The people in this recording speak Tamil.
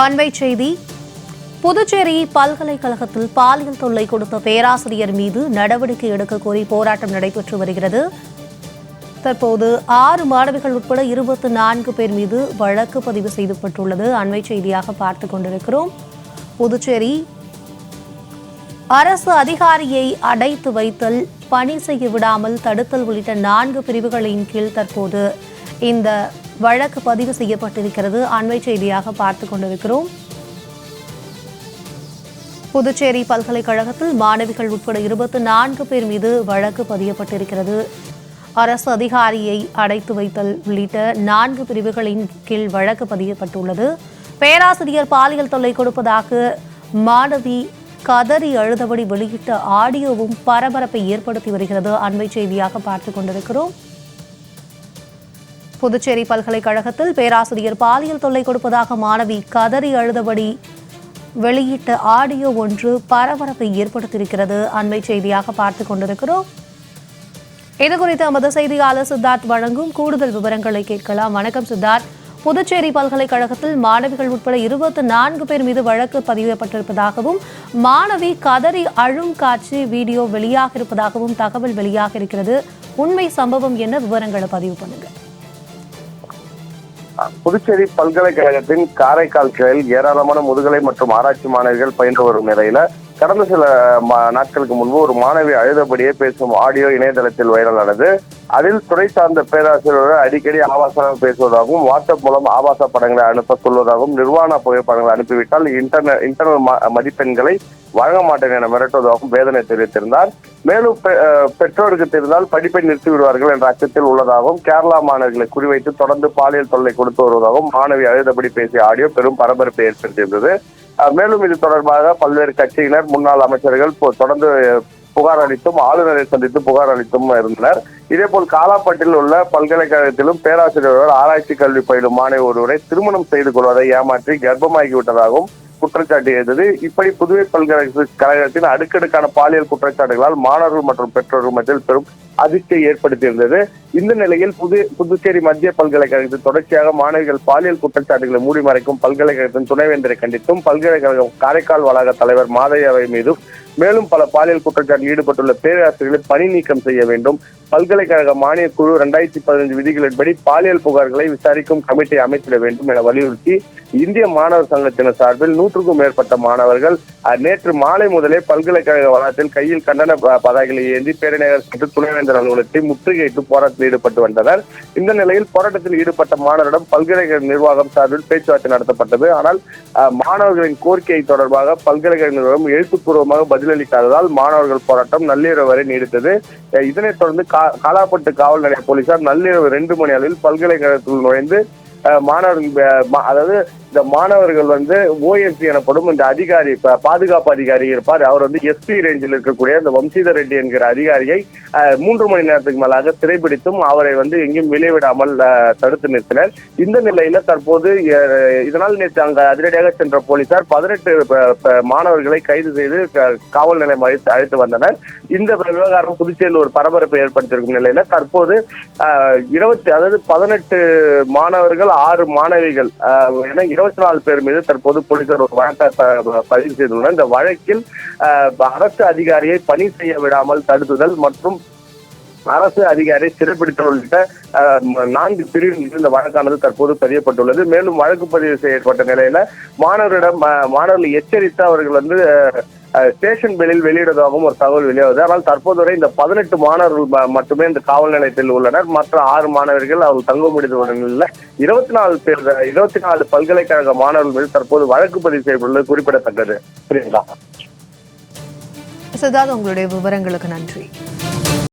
அண்மை செய்தி. புதுச்சேரி பல்கலைக்கழகத்தில் பாலியல் தொல்லை கொடுத்த பேராசிரியர் மீது நடவடிக்கை எடுக்க கோரி போராட்டம் நடைபெற்று வருகிறது. தற்போது 6 மாணவிகள் உட்பட 24 பேர் மீது வழக்கு பதிவு செய்யப்பட்டுள்ளது. அண்மை செய்தியாக பார்த்துக் கொண்டிருக்கிறோம். புதுச்சேரி அரசு அதிகாரியை அடைத்து வைத்தல், பணி செய்ய விடாமல் தடுத்தல் உள்ளிட்ட 4 பிரிவுகளின் கீழ் தற்போது இந்த வழக்கு பதிவு செய்யப்பட்டிருக்கிறது. அண்மை செய்தியாக பார்த்துக் கொண்டிருக்கிறோம். புதுச்சேரி பல்கலைக்கழகத்தில் மாணவிகள் உட்பட 24 பேர் மீது வழக்கு பதியப்பட்டிருக்கிறது. அரசு அதிகாரியை அடைத்து வைத்தல் உள்ளிட்ட 4 பிரிவுகளின் கீழ் வழக்கு பதியப்பட்டுள்ளது. பேராசிரியர் பாலியல் தொல்லை கொடுப்பதாக மாணவி கதறி அழுதபடி வெளியிட்ட ஆடியோவும் பரபரப்பை ஏற்படுத்தி வருகிறது. அண்மை செய்தியாக பார்த்துக் கொண்டிருக்கிறோம். புதுச்சேரி பல்கலைக்கழகத்தில் பேராசிரியர் பாலியல் தொல்லை கொடுப்பதாக மாணவி கதறி அழுதபடி வெளியிட்ட ஆடியோ ஒன்று பரபரப்பை ஏற்படுத்தியிருக்கிறது. அண்மை செய்தியாக பார்த்துக் கொண்டிருக்கிறோம். இதுகுறித்து நமது செய்தியாளர் சித்தார்த் வழங்கும் கூடுதல் விவரங்களை கேட்கலாம். வணக்கம் சித்தார்த். புதுச்சேரி பல்கலைக்கழகத்தில் மாணவிகள் உட்பட 24 பேர் மீது வழக்கு பதியப்பட்டிருப்பதாகவும் மாணவி கதறி அழும் காட்சி வீடியோ வெளியாக இருப்பதாகவும் தகவல் வெளியாக இருக்கிறது. உண்மை சம்பவம் என்ன? விவரங்களை பதிவு பண்ணுங்க. புதுச்சேரி பல்கலைக்கழகத்தின் காரைக்கால் கிளையில் ஏராளமான முதுகலை மற்றும் ஆராய்ச்சி மாணவிகள் பயின்று வரும் நிலையில கடந்த சில நாட்களுக்கு முன்பு ஒரு மாணவி அழுதபடியே பேசும் ஆடியோ இணையதளத்தில் வைரலானது. அதில் துறை சார்ந்த பேராசிரியர்கள் அடிக்கடி ஆபாசமாக பேசுவதாகவும், வாட்ஸ்அப் மூலம் ஆபாச படங்களை அனுப்ப சொல்வதாகவும், நிர்வாண புகைப்படங்களை அனுப்பிவிட்டால் இன்டர்னல் மதிப்பெண்களை வழங்க மாட்டேன் என மிரட்டுவதாகவும் வேதனை தெரிவித்திருந்தார். மேலும் பெற்றோருக்கு தெரிந்தால் படிப்பை நிறுத்தி விடுவார்கள் என்ற அச்சத்தில் உள்ளதாகவும், கேரளா மாணவர்களை குறிவைத்து தொடர்ந்து பாலியல் தொல்லை கொடுத்து வருவதாகவும் மாணவி அழுதபடி பேசிய ஆடியோ பெரும் பரபரப்பை ஏற்படுத்தியிருந்தது. மேலும் இது தொடர்பாக பல்வேறு கட்சியினர், முன்னாள் அமைச்சர்கள் தொடர்ந்து புகார் அளித்தும் ஆளுநரை சந்தித்து புகார் அளித்தும் இருந்தனர். இதேபோல் காலாப்பட்டில் உள்ள பல்கலைக்கழகத்திலும் பேராசிரியர்கள் ஆராய்ச்சி கல்வி பயிலும் மாணவி ஒருவரை திருமணம் செய்து கொள்வதை ஏமாற்றி கர்ப்பமாகிவிட்டதாகவும் குற்றச்சாட்டு. இப்படி புதுவை பல்கலைக்கழகத்தின் அடுக்கடுக்கான பாலியல் குற்றச்சாட்டுகளால் மாணவர்கள் மற்றும் பெற்றோர்கள் மத்தியில் பெரும் அதிர்ச்சியை ஏற்படுத்தியிருந்தது. இந்த நிலையில் புதுச்சேரி மத்திய பல்கலைக்கழகத்தில் தொடர்ச்சியாக மாணவிகள் பாலியல் குற்றச்சாட்டுகளை மூடி மறைக்கும் பல்கலைக்கழகத்தின் துணைவேந்தரை கண்டித்தும் பல்கலைக்கழகம் காரைக்கால் வளாக தலைவர் மாதையாவை மீதும் மேலும் பல பாலியல் குற்றச்சாட்டில் ஈடுபட்டுள்ள பேராசிரியர்களை பணி நீக்கம் செய்ய வேண்டும். பல்கலைக்கழக மானிய குழு 2015 விதிகளின்படி பாலியல் புகார்களை விசாரிக்கும் கமிட்டி அமைத்திட வேண்டும் என வலியுறுத்தி இந்திய மாணவர் சங்கத்தினர் சார்பில் 100க்கும் மேற்பட்ட மாணவர்கள் நேற்று மாலை முதலே பல்கலைக்கழக வளாகத்தில் கையில் கண்டன பதாகைகளை ஏந்தி பேரணியாக சென்று துணைவேந்தர் அலுவலகத்தை முற்றுகையிட்டு போராட்டத்தில் ஈடுபட்டு வந்தனர். இந்த நிலையில் போராட்டத்தில் ஈடுபட்ட மாணவரிடம் பல்கலைக்கழக நிர்வாகம் சார்பில் பேச்சுவார்த்தை நடத்தப்பட்டது. ஆனால் மாணவர்களின் கோரிக்கை தொடர்பாக பல்கலைக்கழக நிர்வாகம் எழுத்துப்பூர்வமாக பதிலளிக்காததால் மாணவர்கள் போராட்டம் நள்ளிரவு வரை நீடித்தது. இதனைத் தொடர்ந்து காலாப்பட்டு காவல் நிலைய போலீசார் நள்ளிரவு 2 மணி அளவில் பல்கலைக்கழகத்தில் நுழைந்து அதாவது இந்த மாணவர்கள் ஓஎஸ்சி எனப்படும் இந்த அதிகாரி, பாதுகாப்பு அதிகாரி இருப்பார். அவர் எஸ்பி ரேஞ்சில் இருக்கக்கூடிய இந்த வம்சீதர் ரெட்டி என்கிற அதிகாரியை 3 மணி நேரத்துக்கு மேலாக சிறைபிடித்தும் அவரை எங்கேயும் வெளிவிடாமல் தடுத்து நிறுத்தினர். இந்த நிலையில தற்போது இதனால் நேற்று அங்க அதிரடியாக சென்ற போலீசார் 18 மாணவர்களை கைது செய்து காவல் நிலையம் அழைத்து வந்தனர். இந்த விவகாரம் புதுச்சேரியில் ஒரு பரபரப்பை ஏற்படுத்தியிருக்கும் நிலையில தற்போது 18 மாணவர்கள் 6 மாணவிகள் என 24 பேர் மீது தற்போது போலீசார் ஒரு வழக்கை பதிவு செய்துள்ளனர். இந்த வழக்கில் அரசு அதிகாரியை பணி செய்ய விடாமல் தடுத்துதல் மற்றும் அரசு அதிகாரி சிறைப்பிடித்தல் உள்ளிட்ட 4 பிரிவில் இந்த வழக்கானது தற்போது பதியப்பட்டுள்ளது. மேலும் வழக்கு பதிவு செய்யப்பட்ட நிலையில மாணவர்களை எச்சரித்து அவர்கள் ஸ்டேஷன் வெளியில் வெளியிடுவதாகவும் ஒரு தகவல் வெளியாகுது. ஆனால் தற்போது வரை இந்த 18 மாணவர்கள் மட்டுமே இந்த காவல் நிலையத்தில் உள்ளனர். மற்ற 6 மாணவர்கள் அவர்கள் தங்குமிடத்துடன் இல்லை. 24 பல்கலைக்கழக மாணவர்கள் மீது தற்போது வழக்கு பதிவு செய்யப்பட்டுள்ளது குறிப்பிடத்தக்கது. புரியுதா? சித்தார்த், உங்களுடைய விவரங்களுக்கு நன்றி.